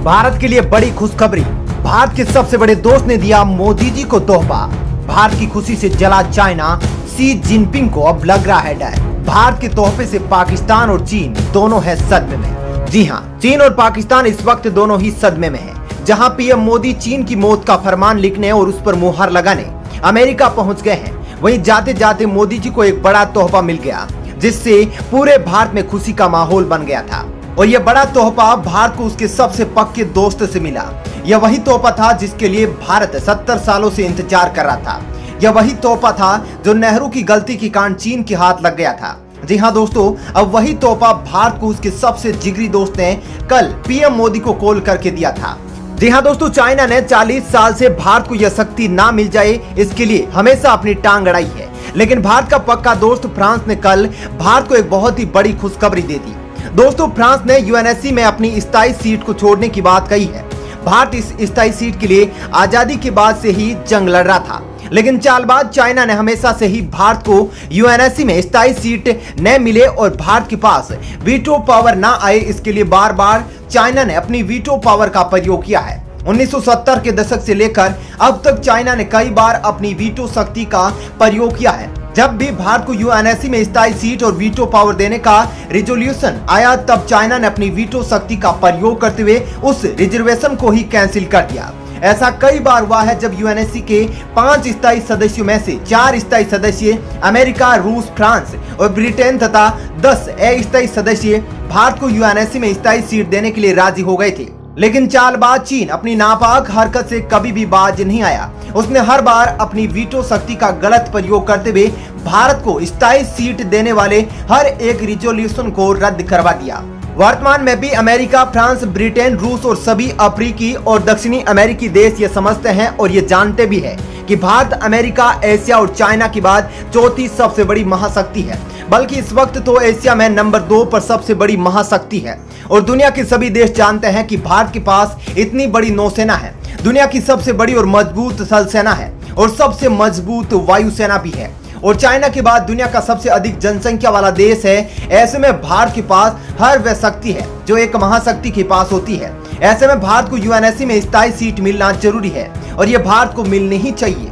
भारत के लिए बड़ी खुशखबरी। भारत के सबसे बड़े दोस्त ने दिया मोदी जी को तोहफा। भारत की खुशी से जला चाइना। शी जिनपिंग को अब लग रहा है डर। भारत के तोहफे से पाकिस्तान और चीन दोनों है सदमे में। जी हां, चीन और पाकिस्तान इस वक्त दोनों ही सदमे में हैं। जहां पीएम मोदी चीन की मौत का फरमान लिखने और उस पर मुहर लगाने अमेरिका पहुंच गए हैं, वहीं जाते जाते मोदी जी को एक बड़ा तोहफा मिल गया, जिससे पूरे भारत में खुशी का माहौल बन गया था। और यह बड़ा तोहफा भारत को उसके सबसे पक्के दोस्त से मिला। यह वही तोहफा था जिसके लिए भारत 70 सालों से इंतजार कर रहा था। यह वही तोहफा था जो नेहरू की गलती के कारण चीन के हाथ लग गया था। जी हां दोस्तों, अब वही तोहफा भारत को उसके सबसे जिगरी दोस्त ने कल पीएम मोदी को कॉल करके दिया था। जी हां दोस्तों, चाइना ने 40 साल से भारत को यह शक्ति ना मिल जाए इसके लिए हमेशा अपनी टांग अड़ाई है। लेकिन भारत का पक्का दोस्त फ्रांस ने कल भारत को एक बहुत ही बड़ी खुशखबरी दे दी। दोस्तों, फ्रांस ने यूएनएससी में अपनी स्थायी सीट को छोड़ने की बात कही है। भारत इस स्थायी सीट के लिए आजादी के बाद से ही जंग लड़ रहा था, लेकिन चालबाज चाइना ने हमेशा से ही भारत को यूएनएससी में स्थायी सीट न मिले और भारत के पास वीटो पावर ना आए, इसके लिए बार बार चाइना ने अपनी वीटो पावर का प्रयोग किया है। 1970 के दशक से लेकर अब तक चाइना ने कई बार अपनी वीटो शक्ति का प्रयोग किया है। जब भी भारत को यूएनएससी में स्थायी सीट और वीटो पावर देने का रिजोल्यूशन आया, तब चाइना ने अपनी वीटो शक्ति का प्रयोग करते हुए उस रिजर्वेशन को ही कैंसिल कर दिया। ऐसा कई बार हुआ है जब यूएनएससी के 5 स्थायी सदस्यों में से 4 स्थायी सदस्य अमेरिका, रूस, फ्रांस और ब्रिटेन तथा 10 अस्थायी सदस्य भारत को यूएनएससी में स्थायी सीट देने के लिए राजी हो गए थे। लेकिन चालबाज चीन अपनी नापाक हरकत से कभी भी बाज नहीं आया। उसने हर बार अपनी वीटो शक्ति का गलत प्रयोग करते हुए भारत को स्थायी सीट देने वाले हर एक रिजोल्यूशन को रद्द करवा दिया। वर्तमान में भी अमेरिका, फ्रांस, ब्रिटेन, रूस और सभी अफ्रीकी और दक्षिणी अमेरिकी देश ये समझते हैं और ये जानते भी है कि भारत अमेरिका, एशिया और चाइना के बाद चौथी सबसे बड़ी महाशक्ति है। बल्कि इस वक्त तो एशिया में नंबर 2 पर सबसे बड़ी महाशक्ति है। और दुनिया के सभी देश जानते हैं कि भारत के पास इतनी बड़ी नौसेना है, दुनिया की सबसे बड़ी और मजबूत थल सेना है और सबसे मजबूत वायुसेना भी है। और चाइना के बाद दुनिया का सबसे अधिक जनसंख्या वाला देश है। ऐसे में भारत के पास हर वह शक्ति है जो एक महाशक्ति के पास होती है। ऐसे में भारत को यूएनएससी में स्थायी सीट मिलना जरूरी है और यह भारत को मिलनी ही चाहिए।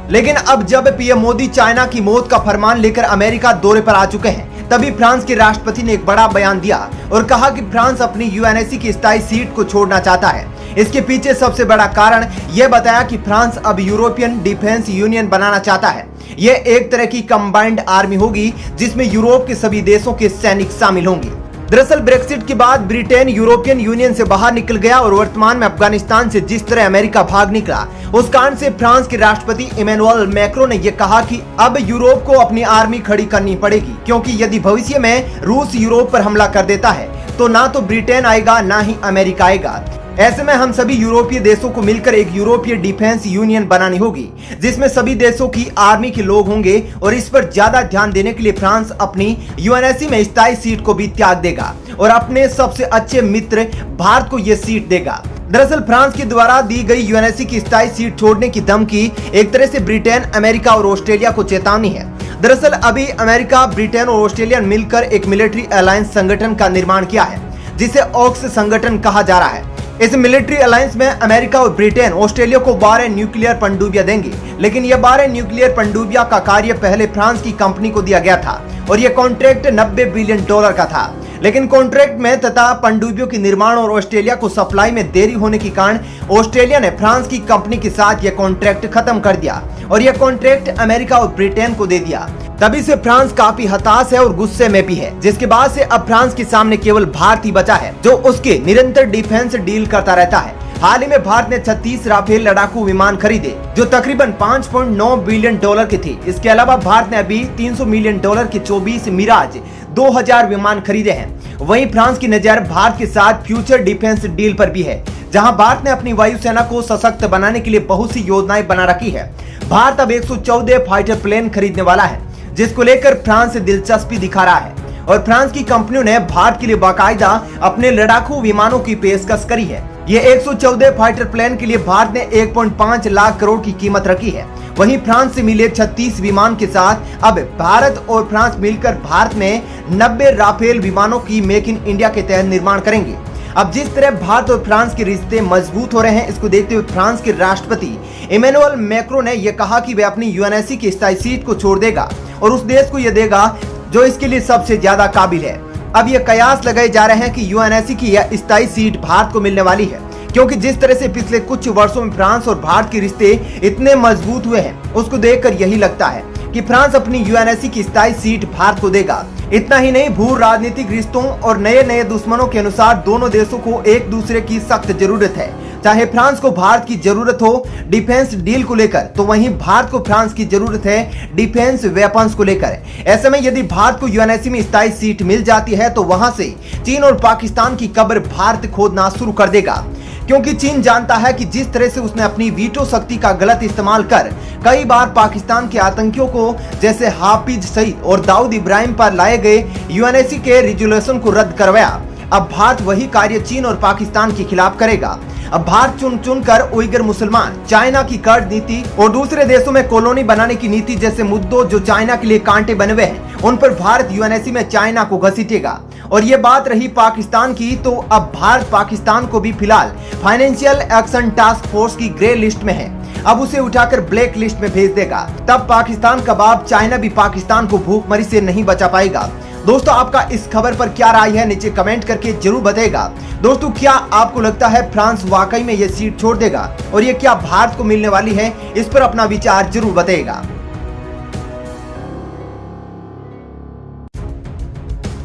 लेकिन अब जब पीएम मोदी चाइना की मौत का फरमान लेकर अमेरिका दौरे पर आ चुके हैं, तभी फ्रांस के राष्ट्रपति ने एक बड़ा बयान दिया और कहा कि फ्रांस अपनी यूएनएससी की स्थायी सीट को छोड़ना चाहता है। इसके पीछे सबसे बड़ा कारण यह बताया कि फ्रांस अब यूरोपियन डिफेंस यूनियन बनाना चाहता है। यह एक तरह की कंबाइंड आर्मी होगी जिसमें यूरोप के सभी देशों के सैनिक शामिल होंगे। दरअसल ब्रेक्सिट के बाद ब्रिटेन यूरोपियन यूनियन से बाहर निकल गया और वर्तमान में अफगानिस्तान से जिस तरह अमेरिका भाग निकला, उस कारण से फ्रांस के राष्ट्रपति इमैनुअल मैक्रों ने यह कहा कि अब यूरोप को अपनी आर्मी खड़ी करनी पड़ेगी, क्योंकि यदि भविष्य में रूस यूरोप पर हमला कर देता है तो ना तो ब्रिटेन आएगा ना ही अमेरिका आएगा। ऐसे में हम सभी यूरोपीय देशों को मिलकर एक यूरोपीय डिफेंस यूनियन बनानी होगी जिसमें सभी देशों की आर्मी के लोग होंगे और इस पर ज्यादा ध्यान देने के लिए फ्रांस अपनी यूएनएससी में स्थायी सीट को भी त्याग देगा और अपने सबसे अच्छे मित्र भारत को यह सीट देगा। दरअसल फ्रांस के द्वारा दी गई यूएनएससी की स्थायी सीट छोड़ने की धमकी एक तरह से ब्रिटेन, अमेरिका और ऑस्ट्रेलिया को चेतावनी है। दरअसल अभी अमेरिका, ब्रिटेन और ऑस्ट्रेलिया मिलकर एक मिलिट्री अलायंस संगठन का निर्माण किया है जिसे ऑक्स संगठन कहा जा रहा है। इस मिलिट्री अलायंस में अमेरिका और ब्रिटेन ऑस्ट्रेलिया को 12 न्यूक्लियर पनडुब्बियां देंगे, लेकिन यह 12 न्यूक्लियर पनडुब्बियां का कार्य पहले फ्रांस की कंपनी को दिया गया था और यह कॉन्ट्रैक्ट $90 बिलियन का था। लेकिन कॉन्ट्रैक्ट में तथा पनडुब्बियों के निर्माण और ऑस्ट्रेलिया को सप्लाई में देरी होने के कारण ऑस्ट्रेलिया ने फ्रांस की कंपनी के साथ यह कॉन्ट्रैक्ट खत्म कर दिया और यह कॉन्ट्रैक्ट अमेरिका और ब्रिटेन को दे दिया। तभी से फ्रांस काफी हताश है और गुस्से में भी है, जिसके बाद से अब फ्रांस के सामने केवल भारत ही बचा है जो उसके निरंतर डिफेंस डील करता रहता है। हाल ही में भारत ने 36 राफेल लड़ाकू विमान खरीदे जो तकरीबन $5.9 बिलियन के थे। इसके अलावा भारत ने अभी $300 मिलियन के 24 मिराज 2000 विमान खरीदे हैं। वहीं फ्रांस की नजर भारत के साथ फ्यूचर डिफेंस डील पर भी है, जहां भारत ने अपनी वायुसेना को सशक्त बनाने के लिए बहुत सी योजनाएं बना रखी है। भारत अब 114 फाइटर प्लेन खरीदने वाला है, जिसको लेकर फ्रांस दिलचस्पी दिखा रहा है और फ्रांस की कंपनियों ने भारत के लिए बाकायदा अपने लड़ाकू विमानों की पेशकश करी है। ये 114 फाइटर प्लेन के लिए भारत ने 1.5 लाख करोड़ की कीमत रखी है। वहीं फ्रांस से मिले 36 विमान के साथ अब भारत और फ्रांस मिलकर भारत में 90 राफेल विमानों की मेक इन इंडिया के तहत निर्माण करेंगे। अब जिस तरह भारत और फ्रांस के रिश्ते मजबूत हो रहे हैं, इसको देखते हुए फ्रांस के राष्ट्रपति इमैनुअल मैक्रों ने यह कहा कि वे अपनी यूएनएससी की स्थायी सीट को छोड़ देगा और उस देश को यह देगा जो इसके लिए सबसे ज्यादा काबिल है। अब यह कयास लगाए जा रहे हैं कि यूएनएससी की यह स्थायी सीट भारत को मिलने वाली है, क्योंकि जिस तरह से पिछले कुछ वर्षों में फ्रांस और भारत के रिश्ते इतने मजबूत हुए हैं, उसको देखकर यही लगता है कि फ्रांस अपनी यूएनएससी की स्थायी सीट भारत को देगा। इतना ही नहीं, भू राजनीतिक रिश्तों और नए नए दुश्मनों के अनुसार दोनों देशों को एक दूसरे की सख्त जरूरत है। चाहे फ्रांस को भारत की जरूरत हो डिफेंस डील को लेकर, तो वहीं भारत को फ्रांस की जरूरत है डिफेंस वेपन्स को लेकर। ऐसे में यदि भारत को यूएनएससी में स्थायी सीट मिल जाती है तो वहां से चीन और पाकिस्तान की कब्र भारत खोदना शुरू कर देगा, क्योंकि चीन जानता है कि जिस तरह से उसने अपनी वीटो शक्ति का गलत इस्तेमाल कर कई बार पाकिस्तान के आतंकियों को जैसे हाफिज सईद और दाऊद इब्राहिम पर लाए गए यूएनएससी के रिजोल्यूशन को रद्द करवाया, अब भारत वही कार्य चीन और पाकिस्तान के खिलाफ करेगा। अब भारत चुन चुन कर उइगर मुसलमान, चाइना की कर्ड नीति और दूसरे देशों में कॉलोनी बनाने की नीति जैसे मुद्दों जो चाइना के लिए कांटे बने हुए हैं, उन पर भारत यूएनएससी में चाइना को घसीटेगा। और ये बात रही पाकिस्तान की, तो अब भारत पाकिस्तान को भी फिलहाल फाइनेंशियल एक्शन टास्क फोर्स की ग्रे लिस्ट में है, अब उसे उठाकर ब्लैक लिस्ट में भेज देगा। तब पाकिस्तान कबाब, चाइना भी पाकिस्तान को भूखमरी से नहीं बचा पाएगा। दोस्तों, आपका इस खबर पर क्या राय है, नीचे कमेंट करके जरूर बताइएगा। दोस्तों, क्या आपको लगता है फ्रांस वाकई में ये सीट छोड़ देगा और ये क्या भारत को मिलने वाली है? इस पर अपना विचार जरूर बताइएगा।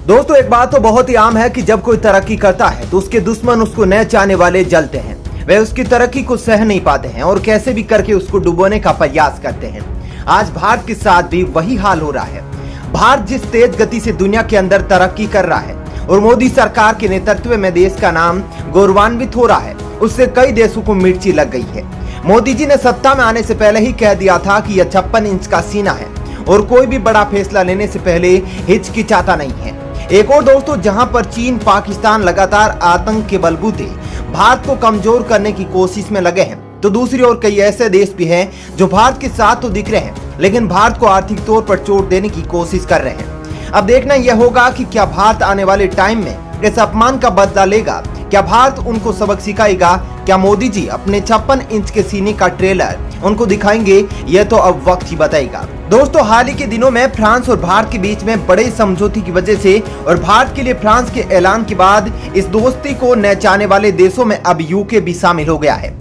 दोस्तों, एक बात तो बहुत ही आम है कि जब कोई तरक्की करता है तो उसके दुश्मन उसको न चाहने वाले जलते हैं। वे उसकी तरक्की को सह नहीं पाते हैं और कैसे भी करके उसको डुबोने का प्रयास करते हैं। आज भारत के साथ भी वही हाल हो रहा है। भारत जिस तेज गति से दुनिया के अंदर तरक्की कर रहा है और मोदी सरकार के नेतृत्व में देश का नाम गौरवान्वित हो रहा है, उससे कई देशों को मिर्ची लग गई है। मोदी जी ने सत्ता में आने से पहले ही कह दिया था कि यह 56 इंच का सीना है और कोई भी बड़ा फैसला लेने से पहले हिचकिचाता नहीं है। एक और दोस्तों, जहां पर चीन पाकिस्तान लगातार आतंक के बलबूते भारत को कमजोर करने की कोशिश में लगे हैं, तो दूसरी ओर कई ऐसे देश भी हैं जो भारत के साथ तो दिख रहे हैं लेकिन भारत को आर्थिक तौर पर चोट देने की कोशिश कर रहे हैं। अब देखना यह होगा कि क्या भारत आने वाले टाइम में इस अपमान का बदला लेगा, क्या भारत उनको सबक सिखाएगा, क्या मोदी जी अपने 56 इंच के सीने का ट्रेलर उनको दिखाएंगे, यह तो अब वक्त ही बताएगा। दोस्तों, हाल ही के दिनों में फ्रांस और भारत के बीच में बड़े समझौते की वजह से और भारत के लिए फ्रांस के ऐलान के बाद इस दोस्ती को न चाहने वाले देशों में अब यूके भी शामिल हो गया है।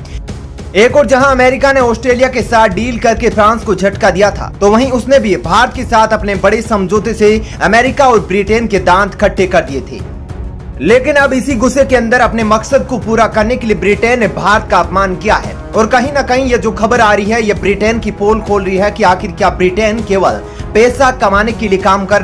एक और जहां अमेरिका ने ऑस्ट्रेलिया के साथ डील करके फ्रांस को झटका दिया था, तो वहीं उसने भी भारत के साथ अपने बड़े समझौते से अमेरिका और ब्रिटेन के दांत खट्टे कर दिए थे। लेकिन अब इसी गुस्से के अंदर अपने मकसद को पूरा करने के लिए ब्रिटेन ने भारत का अपमान किया है और कहीं ना कहीं ये जो खबर आ रही है, ये ब्रिटेन की पोल खोल रही है कि आखिर क्या ब्रिटेन केवल पैसा कमाने के लिए काम कर